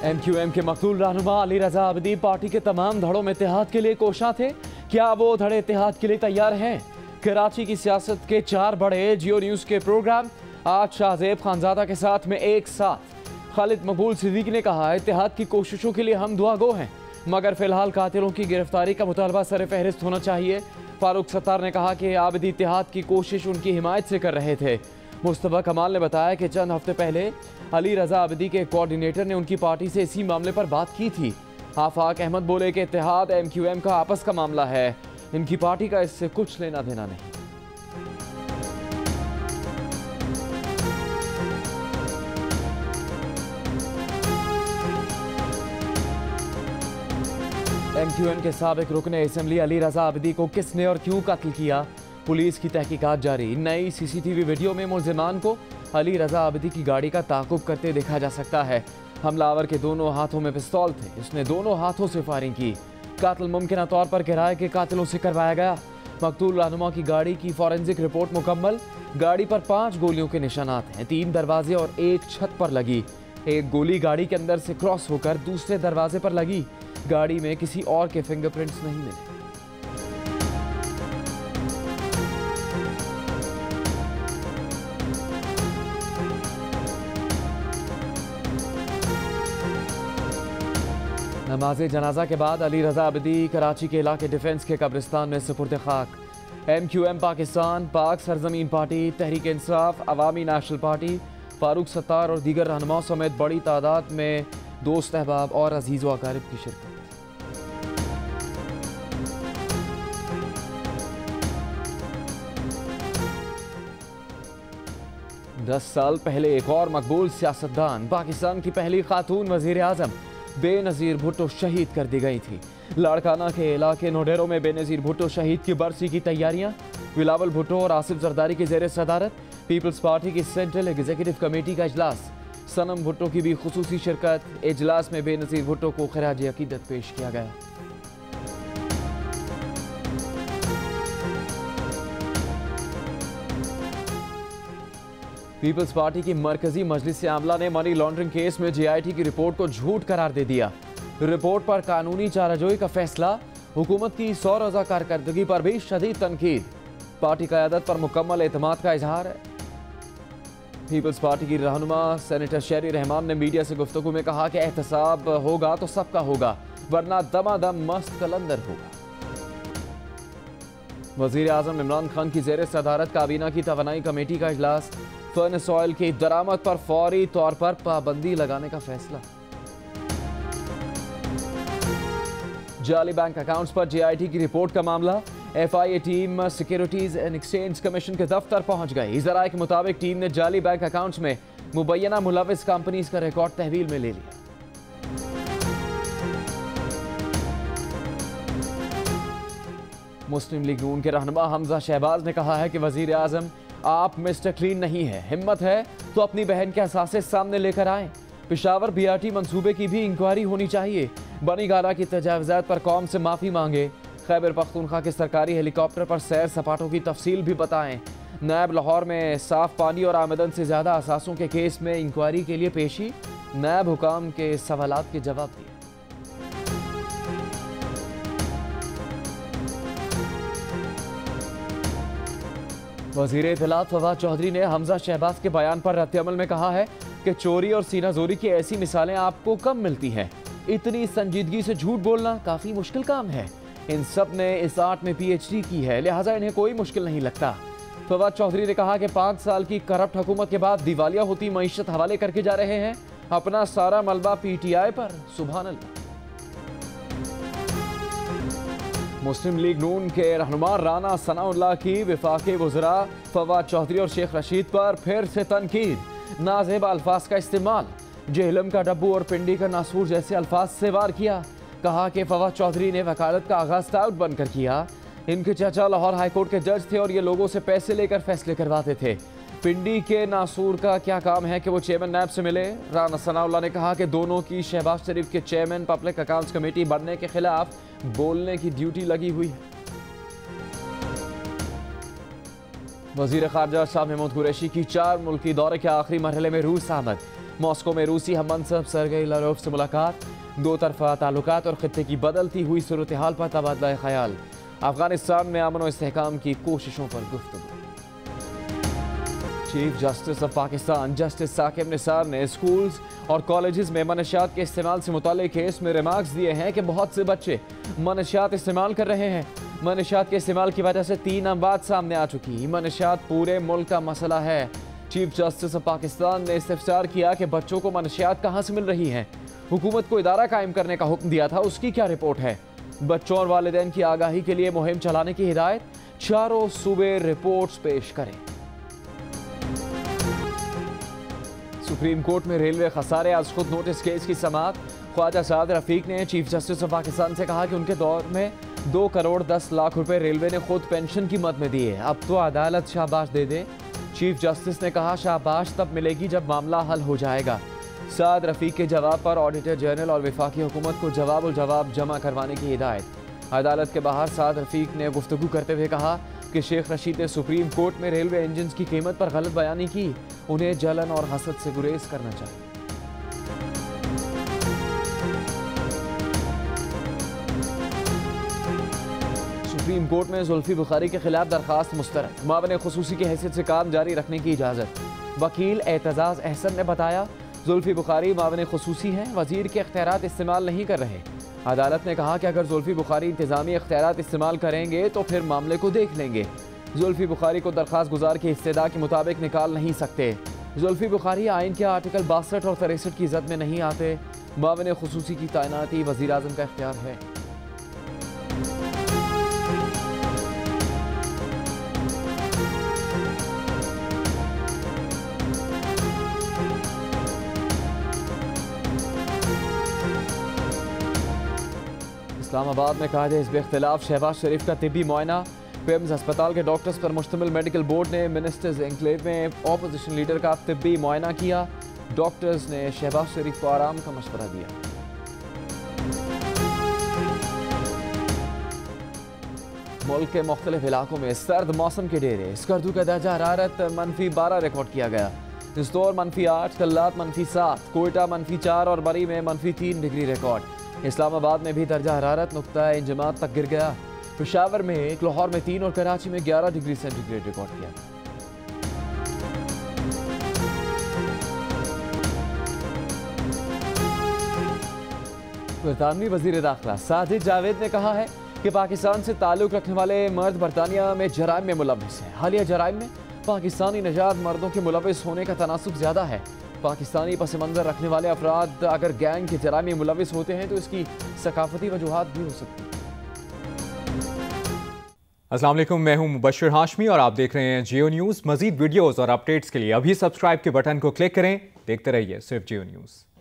MQM के मकतूल रहनुमा अली रजा Abidi party के तमाम धड़ों में इत्तेहाद के लिए कोशां थे। क्या वो धड़े इत्तेहाद के लिए तैयार हैं? कराची की सियासत के 4 बड़े जियो न्यूज़ के प्रोग्राम आज शाहजेब खानजादा के साथ में एक साथ। खालिद मकबूल सिद्दीकी ने कहा, इत्तेहाद की कोशिशों के लिए हम दुआ गो हैं, मगर फिलहाल कातिलों की गिरफ्तारी का मुतालबा सर फहरिस्त होना चाहिए। फारूक सत्तार ने कहा कि आबिदी इत्तेहाद की कोशिश उनकी हिमायत से कर रहे थे। मुस्तफा कमाल ने बताया कि चंद हफ्ते पहले अली रजा आबिदी के कोऑर्डिनेटर ने उनकी पार्टी से इसी मामले पर बात की थी। आफाक अहमद बोले कि इत्तेहाद MQM का आपस का मामला है, इनकी पार्टी का इससे कुछ लेना देना नहीं। MQM के साबिक रुकन असेंबली अली रजा आबिदी को किसने और क्यों कत्ल किया, पुलिस की तहकीकात जारी। नई CCTV वीडियो में मुल्जिमान को अली रजा आबिदी की गाड़ी का ताक़ुब करते देखा जा सकता है। हमलावर के दोनों हाथों में पिस्तौल थे, उसने दोनों हाथों से फायरिंग की। कातिल मुमकिन तौर पर किराए के कातिलों से करवाया गया। मकतूल रहनुमा की गाड़ी की फॉरेंसिक रिपोर्ट मुकम्मल। गाड़ी पर 5 गोलियों के निशानात हैं, 3 दरवाजे और 1 छत पर लगी। एक गोली गाड़ी के अंदर से क्रॉस होकर दूसरे दरवाजे पर लगी। गाड़ी में किसी और के फिंगरप्रिंट्स नहीं मिले। नमाज जनाजा के बाद अली रजा आबिदी कराची के इलाके डिफेंस के कब्रिस्तान में सुपुर्द खाक। MQM पाकिस्तान, पाक सरजमीन पार्टी, तहरीक इंसाफ, अवामी नेशनल पार्टी, फारूक सत्तार और दीगर रहनुमाओं समेत बड़ी तादाद में दोस्त अहबाब और अजीज़ व अकारिब की शिरकत। दस साल पहले एक और मकबूल सियासतदान, पाकिस्तान की पहली खातून वजीर आजम बेनज़ीर भुट्टो शहीद कर दी गई थी। लाड़काना के इलाके नोडेरो में बेनज़ीर भुट्टो शहीद की बरसी की तैयारियां। बिलावल भुट्टो और आसिफ जरदारी की ज़ेर सदारत पीपल्स पार्टी की सेंट्रल एग्जीक्यूटिव कमेटी का इजलास। सनम भुट्टो की भी खुसूसी शिरकत। इजलास में बेनज़ीर भुट्टो को खराज अकीदत पेश किया गया। पीपल्स पार्टी की मरकजी मजलिस आमला ने मनी लॉन्ड्रिंग केस में JIT की रिपोर्ट को झूठ करार दे दिया। रिपोर्ट पर कानूनी चाराजोई का फैसला। हुकूमत की 100 रोज़ा कारकर्दगी पर भी शदीद तनकीद। पार्टी क़यादत पर मुकम्मल एतमाद का इजहार है। पीपल्स पार्टी की रहनुमा सेनेटर शेरी रहमान ने मीडिया से गुफ्तगू में कहा कि एहतसाब होगा तो सबका होगा, वरना दमादम मस्त कलंदर होगा। वज़ीर आज़म इमरान खान की ज़ेर सदारत काबीना की तवानाई कमेटी का इजलास। फर्नेस ऑयल की दरामद पर फौरी तौर पर पाबंदी लगाने का फैसला। जाली बैंक अकाउंट्स पर JIT की रिपोर्ट का मामला। FIA team securities and exchange commission के दफ्तर पहुंच गई। ज़राए के मुताबिक टीम ने जाली बैंक अकाउंट्स में मुबैना मुलविस कंपनीज का रिकॉर्ड तहवील में ले लिया। मुस्लिम लीग नून के रहनुमा हमजा शहबाज ने कहा है कि वजीर आजम आप मिस्टर क्लीन नहीं है, हिम्मत है तो अपनी बहन के असासे सामने लेकर आएं। पेशावर BRT मंसूबे की भी इंक्वायरी होनी चाहिए। बनी गाला की तजावुज़ात पर कौम से माफ़ी मांगे। खैबर पख्तूनख्वा के सरकारी हेलीकॉप्टर पर सैर सपाटों की तफसील भी बताएं। नायब लाहौर में साफ पानी और आमदन से ज़्यादा असासों के केस में इंक्वायरी के लिए पेशी। नायब हुकाम के सवालात के जवाब दिए। वज़ीर इत्तलात फवाद चौधरी ने हमजा शहबाज के बयान पर रद्द-ए-अमल में कहा है कि चोरी और सीनाजोरी की ऐसी मिसालें आपको कम मिलती हैं। इतनी संजीदगी से झूठ बोलना काफ़ी मुश्किल काम है। इन सब ने इस आर्ट में PhD की है, लिहाजा इन्हें कोई मुश्किल नहीं लगता। फवाद चौधरी ने कहा कि 5 साल की करप्ट हुकूमत के बाद दिवालिया होती मईशत हवाले करके जा रहे हैं। अपना सारा मलबा PTI पर। सुभान अल्लाह। मुस्लिम लीग नून के रहनुमा राना सनाउल्लाह की वफाकी वज़रा फवाद चौधरी और शेख रशीद पर फिर से तनकीद। नाज़ेब अल्फाज का इस्तेमाल। जेहलम का डब्बू और पिंडी का नासूर जैसे अल्फाज से वार किया। कहा कि फवाद चौधरी ने वकालत का आगाज टाउट बनकर किया। इनके चाचा लाहौर हाईकोर्ट के जज थे और ये लोगों से पैसे लेकर फैसले करवाते थे। पिंडी के नासूर का क्या काम है कि वो चेयरमैन नैब से मिले। राना सनाउल्लाह ने कहा कि दोनों की शहबाज शरीफ के चेयरमैन पब्लिक अकाउंट्स कमेटी बनने के खिलाफ बोलने की ड्यूटी लगी हुई है। वज़ीर ख़ारजा शाह महमूद कुरैशी की 4 मुल्की दौरे के आखिरी मरहले में रूस आमद। मॉस्को में रूसी हम मनसब सरगेई लारोव से मुलाकात, दो तरफा ताल्लुकात और खित्ते की बदलती हुई सूरत हाल पर तबादला ख्याल। अफगानिस्तान में अमन और इस्तेहकाम की कोशिशों पर गुफ्तगू। Chief justice of Pakistan justice Saqib Nisar ने स्कूल्स और कॉलेजेस में मनशियात के इस्तेमाल से मुताल्लिक केस में रिमार्क्स दिए हैं कि बहुत से बच्चे मनशियात इस्तेमाल कर रहे हैं। मनशियात के इस्तेमाल की वजह से 3 अमवात सामने आ चुकी। मनशियात पूरे मुल्क का मसला है। चीफ जस्टिस ऑफ पाकिस्तान ने इस्तिफसार किया कि बच्चों को मनशियात कहाँ से मिल रही हैं। हुकूमत को इदारा कायम करने का हुक्म दिया था, उसकी क्या रिपोर्ट है। बच्चों और वालिदैन की आगाही के लिए मुहिम चलाने की हिदायत, चारों सूबे रिपोर्ट्स पेश करें। सुप्रीम कोर्ट में रेलवे खसारे आज खुद नोटिस केस की समाअत। ख्वाजा साद रफीक ने चीफ जस्टिस ऑफ पाकिस्तान से कहा कि उनके दौर में 2 करोड़ 10 लाख रुपए रेलवे ने खुद पेंशन की मद में दिए, अब तो अदालत शाबाश दे दे। चीफ जस्टिस ने कहा शाबाश तब मिलेगी जब मामला हल हो जाएगा। साद रफीक के जवाब पर ऑडिटर जनरल और वफाकी हुकूमत को जवाब जमा करवाने की हिदायत। अदालत के बाहर साद रफीक ने गुफ्तगू करते हुए कहा कि शेख रशीद ने सुप्रीम कोर्ट में रेलवे इंजन की कीमत पर गलत बयानी की, उन्हें जलन और हसद से गुरेज करना चाहिए। सुप्रीम कोर्ट में जुल्फी बुखारी के खिलाफ दरखास्त मुस्तरद, मावन खुसूसी की हैसियत से काम जारी रखने की इजाज़त। वकील एतजाज अहसन ने बताया जुल्फी बुखारी मावन खुसूसी हैं, वजीर के इख्तियारात इस्तेमाल नहीं कर रहे। अदालत ने कहा कि अगर जुल्फी बुखारी इंतजामी इख्तियारात इस्तेमाल करेंगे तो फिर मामले को देख लेंगे। जुल्फी बुखारी को दरखास्त गुजार की इस्तेदा के मुताबिक निकाल नहीं सकते। जुल्फी बुखारी आइन के आर्टिकल 62 और 63 की जद में नहीं आते। मावन खुसूसी की तैनाती वज़ीर आज़म का इख्तियार है। इस्लामाबाद में कायदे हिज़्ब इख्तिलाफ शहबाज शरीफ का तिब्बी मुआयना। पिम्स अस्पताल के डॉक्टर्स पर मुश्तमिल मेडिकल बोर्ड ने मिनिस्टर्स एनक्लेव में ऑपोजिशन लीडर का तिब्बी मुआयना किया। डॉक्टर्स ने शहबाज शरीफ को आराम का मशवरा दिया। मुल्क के मुख्तलिफ इलाकों में सर्द मौसम के डेरे। स्कर्दू का दर्जा हरारत -12 रिकॉर्ड किया गया। इंदौर -8, कल्लात -7, कोयटा -4 और बरी में -3 डिग्री रिकॉर्ड। इस्लामाबाद में भी दर्जा हरारत नुक्ता इंजमात तक गिर गया। पेशावर में 1, लाहौर में 3 और कराची में 11 डिग्री सेंटीग्रेड रिकॉर्ड किया। बरतानवी वजीर दाखिला साजिद जावेद ने कहा है कि पाकिस्तान से ताल्लुक रखने वाले मर्द बरतानिया में जराइम में मुलव्विस हैं। हालिया जराइम में पाकिस्तानी नजात मर्दों के मुलव्विस होने का तनासुब ज्यादा है। पाकिस्तानी पस मंजर रखने वाले अफराद अगर गैंग के जराइम में मुलव्विस होते हैं तो इसकी सकाफती वजूहात भी हो सकती है। अस्सलाम वालेकुम, मैं हूं मुबश्शिर हाशमी और आप देख रहे हैं जियो न्यूज़। मजीद वीडियोस और अपडेट्स के लिए अभी सब्सक्राइब के बटन को क्लिक करें। देखते रहिए सिर्फ जियो न्यूज़।